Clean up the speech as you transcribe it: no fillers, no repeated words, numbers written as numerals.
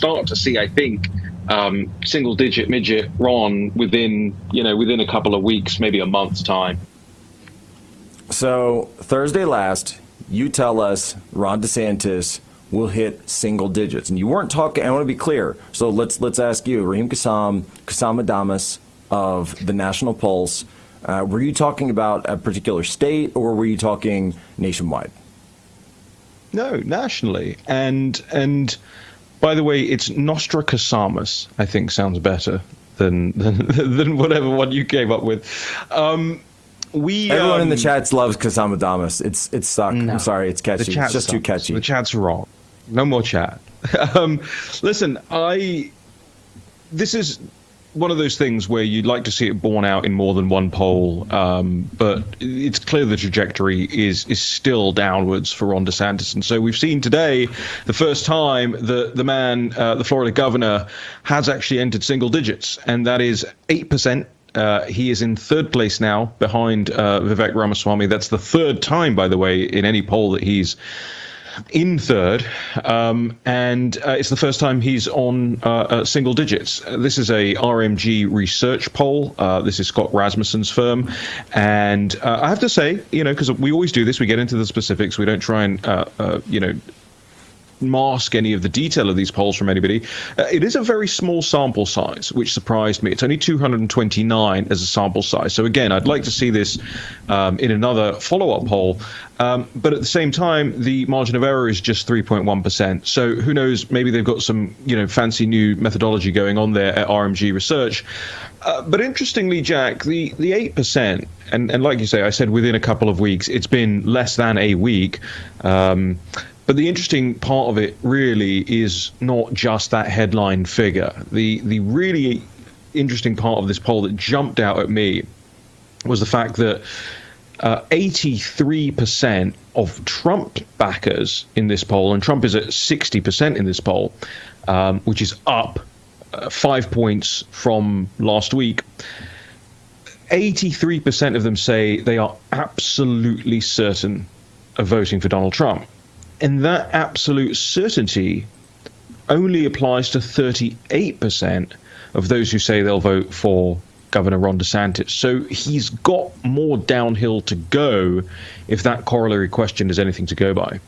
start to see, I think, single-digit midget Ron within a couple of weeks, maybe a month's time. So Thursday last, you tell us Ron DeSantis will hit single digits, and you weren't talking. I want to be clear. So let's ask you, Raheem Kassam-Adamas of the National Pulse. Were you talking about a particular state, or were you talking nationwide? No, nationally. And by the way, it's Nostra-Kassamus, I think sounds better than whatever one you came up with. Everyone in the chats loves Kassam-Adamas. It's suck. No, I'm sorry, it's catchy. It's just too catchy. The chat's wrong. No more chat. Listen, this is one of those things where you'd like to see it borne out in more than one poll, but it's clear the trajectory is still downwards for Ron DeSantis. And so we've seen today the first time the man, the Florida governor, has actually entered single digits, and that is 8%. He is in third place now behind Vivek Ramaswamy. That's the third time, by the way, in any poll that he's in third, and it's the first time he's on single digits. This is a RMG research poll. This is Scott Rasmussen's firm, and I have to say, because we always do this, we get into the specifics. We don't try and mask any of the detail of these polls from anybody. It is a very small sample size, which surprised me. It's only 229 as a sample size. So again, I'd like to see this in another follow-up poll. But at the same time, the margin of error is just 3.1%. So who knows? Maybe they've got some, fancy new methodology going on there at RMG Research. But interestingly, Jack, the 8%, and like you say, I said within a couple of weeks, it's been less than a week. But the interesting part of it really is not just that headline figure. The really interesting part of this poll that jumped out at me was the fact that 83% of Trump backers in this poll, and Trump is at 60% in this poll, which is up 5 points from last week. 83% of them say they are absolutely certain of voting for Donald Trump. And that absolute certainty only applies to 38% of those who say they'll vote for Governor Ron DeSantis. So he's got more downhill to go if that corollary question is anything to go by.